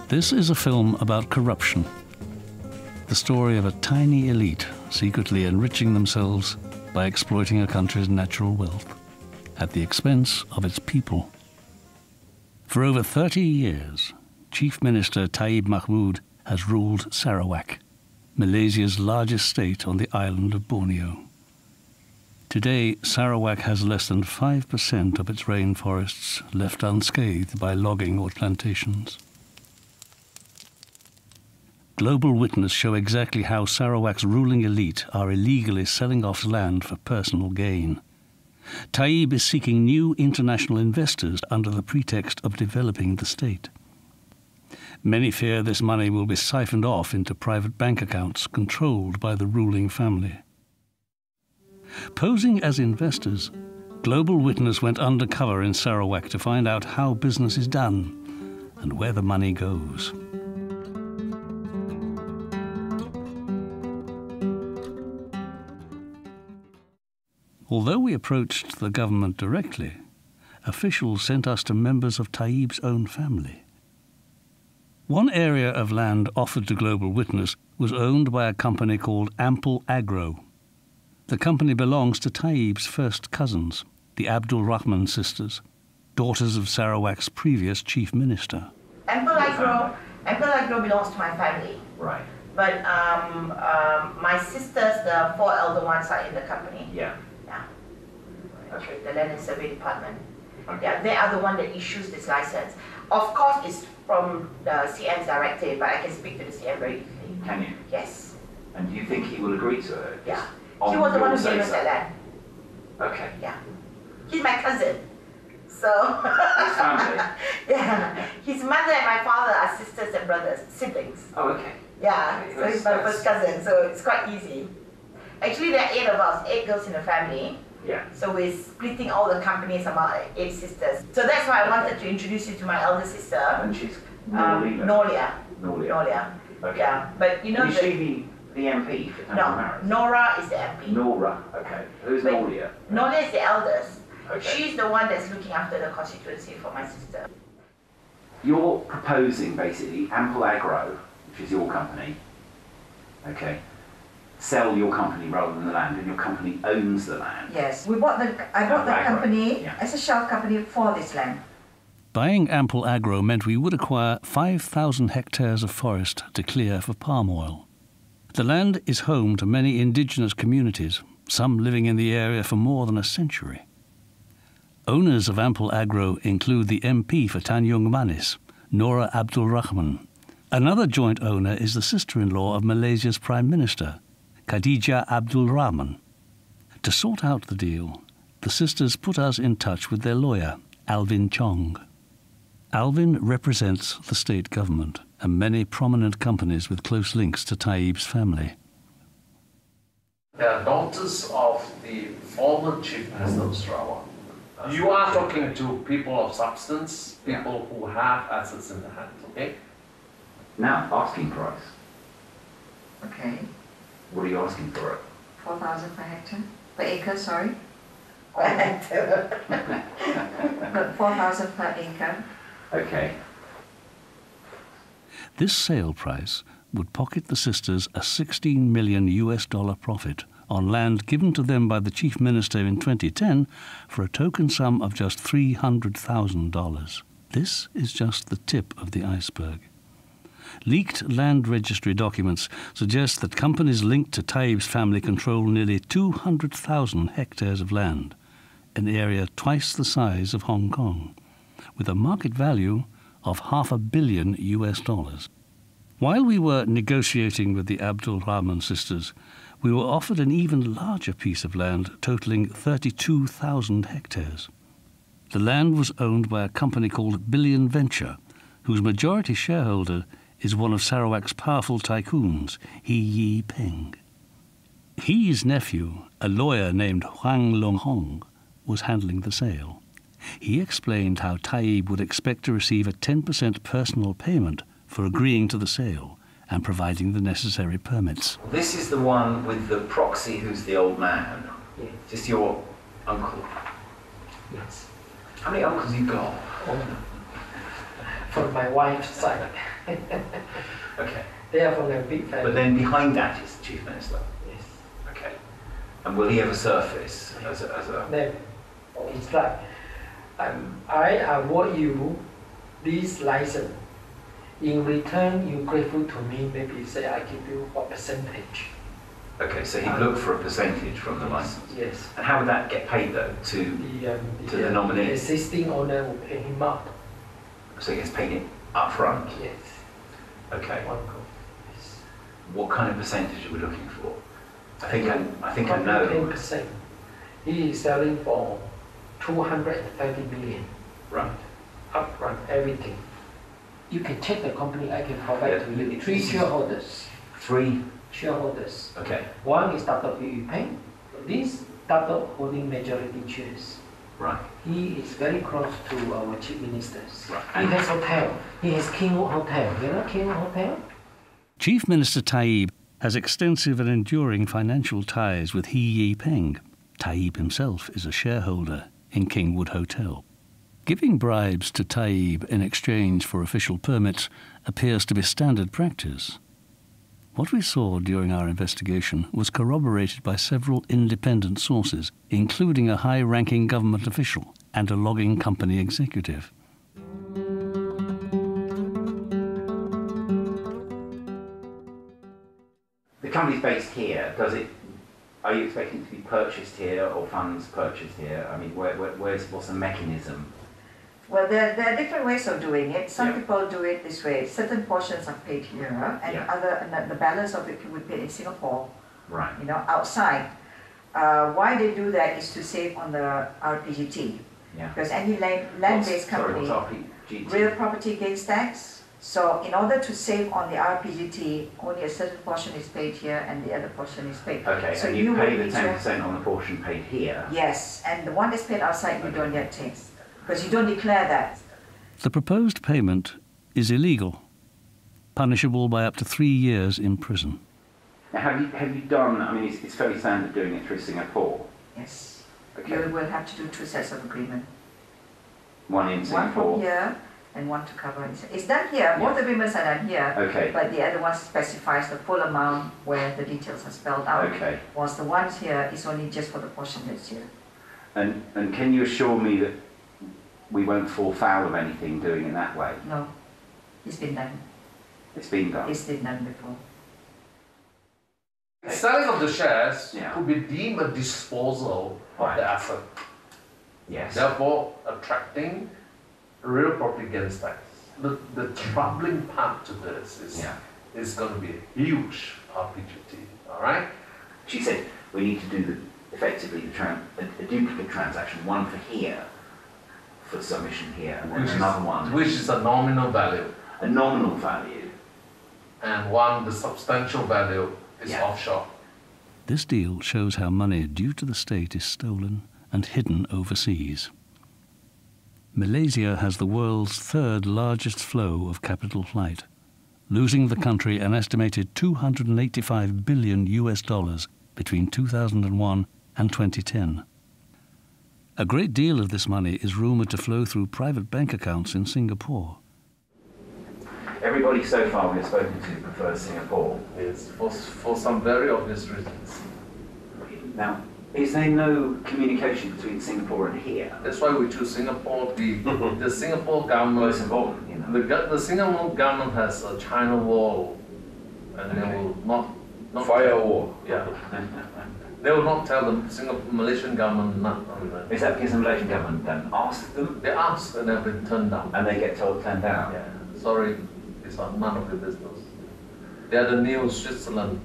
This is a film about corruption. The story of a tiny elite secretly enriching themselves by exploiting a country's natural wealth at the expense of its people. For over 30 years, Chief Minister Taib Mahmud has ruled Sarawak, Malaysia's largest state on the island of Borneo. Today, Sarawak has less than 5% of its rainforests left unscathed by logging or plantations. Globalwitness show exactly how Sarawak's ruling elite are illegally selling off land for personal gain. Taib is seeking new international investors under the pretext of developing the state. Many fear this money will be siphoned off into private bank accounts controlled by the ruling family. Posing as investors, Globalwitness went undercover in Sarawak to find out how business is done and where the money goes. Although we approached the government directly, officials sent us to members of Taib's own family. One area of land offered to Globalwitness was owned by a company called Ample Agro. The company belongs to Taib's first cousins, the Abdul Rahman sisters, daughters of Sarawak's previous chief minister. Ample Agro belongs to my family. Right. But my sisters, the 4 elder ones, are in the company. Yeah. Yeah. Okay. The Land and Survey Department. Okay. Yeah, they are the one that issues this license. Of course, it's from the CM's directive, but I can speak to the CM very easily. Can you? Yes. And do you think he will agree to it? Yeah. He was the one who gave us that land. Okay. Yeah. He's my cousin. So. His family? Yeah. His mother and my father are sisters and brothers, siblings. Oh, okay. Yeah. Okay, So he's my first cousin, so it's quite easy. Actually, there are 8 of us, 8 girls in the family. Yeah. So we're splitting all the companies among 8 sisters. So that's why I wanted to introduce you to my elder sister. And she's Nolia. Nolia. Okay. Yeah. But you know Is she the MP for Tanjung Maris? Nora is the MP. Nora, okay. Who's Nolia? Nolia is the eldest. Okay. She's the one that's looking after the constituency for my sister. You're proposing basically Ample Agro, which is your company, okay, sell your company rather than the land, and your company owns the land. Yes, I bought the company as a shell company for this land. Buying Ample Agro meant we would acquire 5,000 hectares of forest to clear for palm oil. The land is home to many indigenous communities, some living in the area for more than a century. Owners of Ample Agro include the MP for Tanjung Manis, Nora Abdul Rahman. Another joint owner is the sister-in-law of Malaysia's Prime Minister, Khadijah Abdul Rahman. To sort out the deal, the sisters put us in touch with their lawyer, Alvin Chong. Alvin represents the state government and many prominent companies with close links to Taib's family. They are daughters of the former Chief Minister of Sarawak. You are talking to people of substance, people who have assets in the hand, okay? Now, asking price. Okay. What are you asking for it? 4,000 per hectare, per acre, sorry. Per hectare. But 4,000 per acre. Okay. This sale price would pocket the sisters a $16 million profit on land given to them by the Chief Minister in 2010 for a token sum of just $300,000. This is just the tip of the iceberg. Leaked land registry documents suggest that companies linked to Taib's family control nearly 200,000 hectares of land, an area twice the size of Hong Kong, with a market value of $500 million. While we were negotiating with the Abdul Rahman sisters, we were offered an even larger piece of land totaling 32,000 hectares. The land was owned by a company called Billion Venture, whose majority shareholder is one of Sarawak's powerful tycoons, He Yi Peng. He's nephew, a lawyer named Huang Long Hong, was handling the sale. He explained how Taib would expect to receive a 10% personal payment for agreeing to the sale and providing the necessary permits. This is the one with the proxy who's the old man. Yes. Just your uncle. Yes. How many uncles you got? from my wife's side. Okay. They are from a big family. But then behind that is the Chief Minister. Yes. Okay. And will he ever surface as a... No. It's like, I award you this license. In return, you're grateful to me, maybe say I give you a percentage. Okay, so he'd look for a percentage from the license. Yes. And how would that get paid though to the nominee? The existing owner will pay him up. So he gets paid up front? Yes. Okay. One go. Yes. What kind of percentage are we looking for? I think I know. 10%. He is selling for 230 million. Right. Upfront, everything. You can check the company, I can provide to you. 3 shareholders. 3 shareholders. Okay. One is Dr. Iban. This Dr. holding majority shares. Right. He is very close to our chief ministers. Right. He has hotel. He has Kingwood Hotel. You know Kingwood Hotel? Chief Minister Taib has extensive and enduring financial ties with He Yipeng. Taib himself is a shareholder in Kingwood Hotel. Giving bribes to Taib in exchange for official permits appears to be standard practice. What we saw during our investigation was corroborated by several independent sources, including a high-ranking government official and a logging company executive. The company's based here. Are you expecting it to be purchased here or funds purchased here? I mean, what's the mechanism? Well, there are different ways of doing it. Some Yeah. people do it this way. Certain portions are paid here, and Yeah. the balance of it would be paid in Singapore. Right. You know, outside. Why they do that is to save on the RPGT. Yeah. Because any land-based company, What's RPGT? real property gains tax. So in order to save on the RPGT, only a certain portion is paid here and the other portion is paid. Okay, so and you pay will the be 10% on the portion paid here? Yes, and the one that's paid outside you don't get tax. Because you don't declare that. The proposed payment is illegal, punishable by up to 3 years in prison. Now, have you done, I mean, it's fairly standard doing it through Singapore. Yes. Okay. You will have to do 2 sets of agreement. One in One Singapore? from here and one to cover. It's done here. Both agreements are done here. Okay. But the other one specifies the full amount where the details are spelled out. Okay. Whilst the ones here is only just for the portion that's here. And can you assure me that we won't fall foul of anything doing it that way? No. It's been done. It's been done? It's been done before. Selling of the shares Yeah. could be deemed a disposal of Right. the asset, Yes. therefore attracting real property gains tax. The troubling part to this is Yeah. it's going to be a huge RPGT, all right? She said we need to do effectively a duplicate transaction, one for here, for submission here, and then another one. Which is a nominal value, A nominal value. and one, the substantial value, is Yeah. offshore. This deal shows how money due to the state is stolen and hidden overseas. Malaysia has the world's 3rd largest flow of capital flight, losing the country an estimated $285 billion between 2001 and 2010. A great deal of this money is rumoured to flow through private bank accounts in Singapore. Everybody so far we've spoken to prefers Singapore. Yes, for some very obvious reasons. Now, is there no communication between Singapore and here? That's why we choose Singapore. The Singapore Well, government, it's important, you know. the Singapore government has a China wall, and they will not Firewall. Yeah, they will not tell the Malaysian government not. Is that because the Malaysian government don't ask them They ask and they've been turned down. and they get told turned down? Yeah, sorry, it's none of your business. They are the new Switzerland.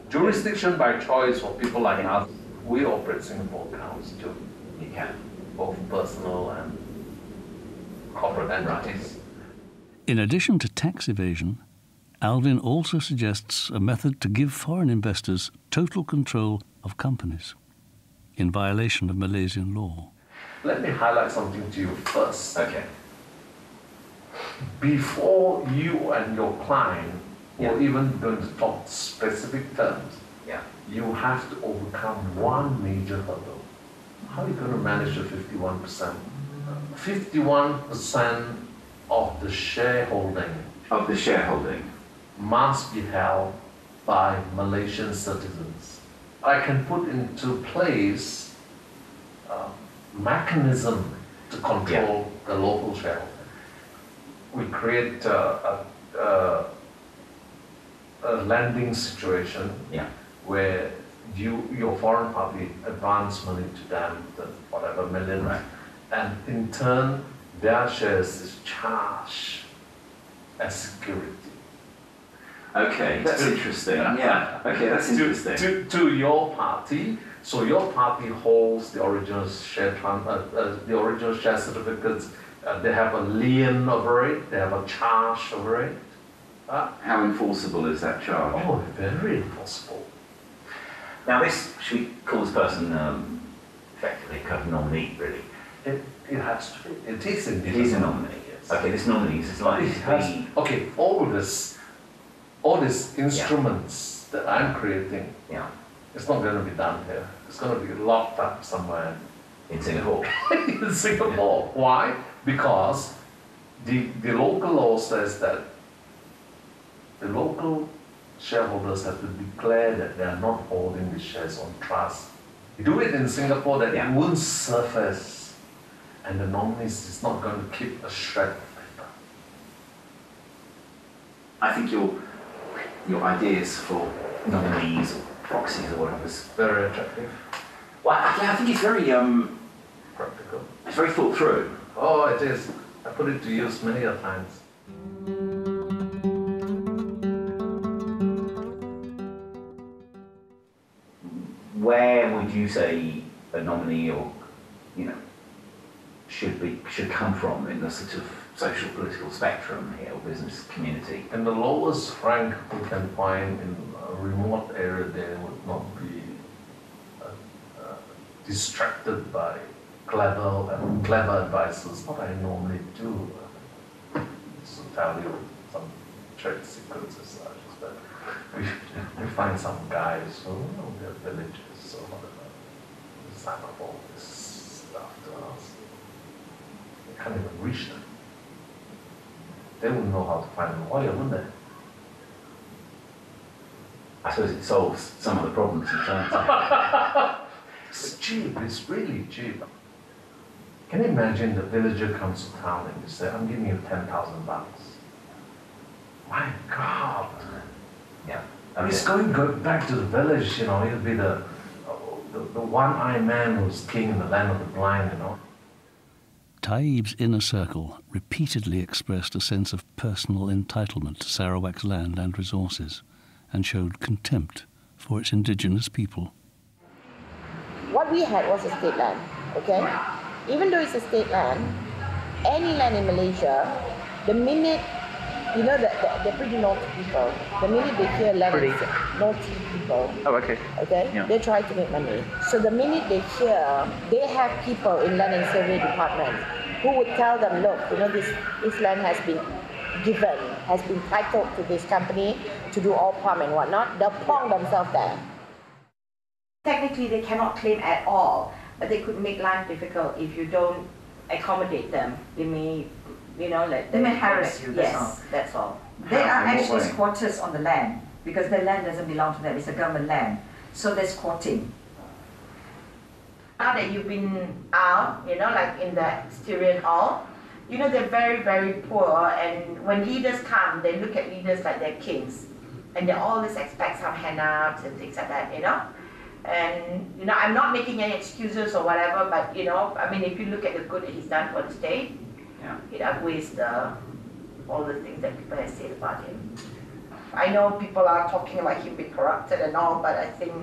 Jurisdiction by choice for people like us. We operate Singapore accounts too, You can. both personal and corporate entities. In addition to tax evasion, Alvin also suggests a method to give foreign investors total control of companies, in violation of Malaysian law. Let me highlight something to you first. Okay. Before you and your client Yeah. or even going to talk specific terms, Yeah. you have to overcome one major hurdle. How are you going to manage the 51%? 51% of the shareholding must be held by Malaysian citizens. I can put into place a mechanism to control the local shareholding. We create a lending situation where your foreign party advance money to them, the whatever million, and in turn their shares is charged as security. Okay, that's interesting. Yeah. Okay, that's interesting. To your party, so your party holds the original share certificates. They have a lien over it. They have a charge over it. How enforceable is that charge? Oh, very enforceable. Now, should we call this person effectively a kind of nominee, really? It has to be. It is indeed. It is a nominee. Yes. Okay, this nominee is likely to be. Okay, all these instruments that I'm creating. It's not going to be done here. It's going to be locked up somewhere in Singapore. In Singapore. Why? Because the local law says that the local shareholders have to declare that they are not holding the shares on trust. You do it in Singapore, that it won't surface, and the nominees is not going to keep a shred of paper. I think your ideas for nominees or proxies or whatever is very attractive. Well, I think it's very practical. It's very thought through. Oh, it is. I put it to use many a times. Where would you say a nominee, or should come from in the sort of social political spectrum here, or business community? In the lowest rank we can find in a remote area, they would not be distracted by clever advices. What I normally do is to tell you some trade secrets as such, but we find some guys who they're villages or whatever, sign up all this stuff to us. We can't even reach them. They wouldn't know how to find a lawyer, wouldn't they? I suppose it solves some of the problems in terms of It's cheap, it's really cheap. Can you imagine the villager comes to town and you say, I'm giving you 10,000 bucks. My God. Yeah. He's going back to the village, he'll be the one-eyed man who's king in the land of the blind, Taib's inner circle repeatedly expressed a sense of personal entitlement to Sarawak's land and resources, and showed contempt for its indigenous people. What we had was a state land, okay? Even though it's a state land, any land in Malaysia, the minute, they're pretty naughty people. The minute they hear land is naughty people, okay, they try to make money. So the minute they hear, they have people in land and survey department who would tell them, look, this land has been given, has been titled to this company to do all farm and whatnot. They'll plonk themselves there. Technically, they cannot claim at all, but they could make life difficult if you don't accommodate them. They may, they may harass you. That's all. They are actually squatters on the land because the land doesn't belong to them. It's a government land, so they're squatting. Now that you've been out, like in the Styrian Hall, they're very, very poor, and when leaders come, they look at leaders like they're kings, and they always expect some hand-ups and things like that, And, I'm not making any excuses or whatever, but, if you look at the good that he's done for the state, it outweighs all the things that people have said about him. I know people are talking about him being corrupted and all, but I think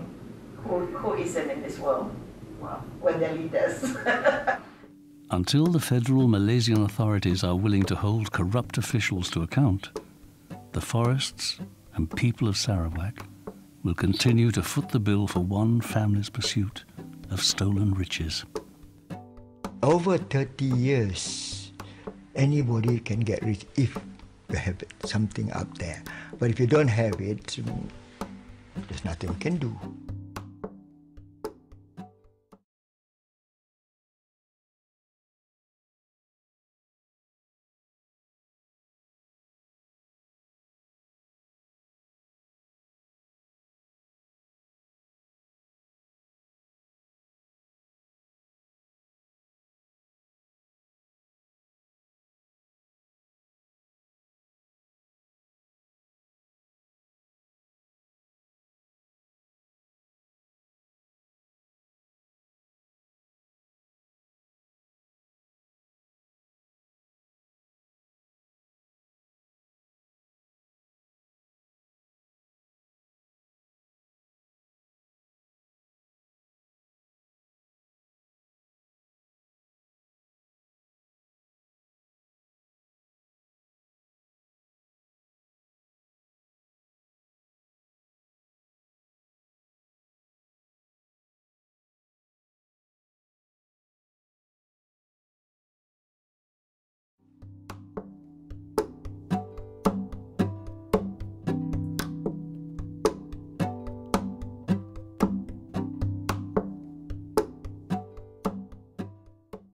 who isn't in this world? Well, when they're leaders. Until the federal Malaysian authorities are willing to hold corrupt officials to account, the forests and people of Sarawak will continue to foot the bill for one family's pursuit of stolen riches. Over 30 years, anybody can get rich if you have something up there. But if you don't have it, there's nothing we can do.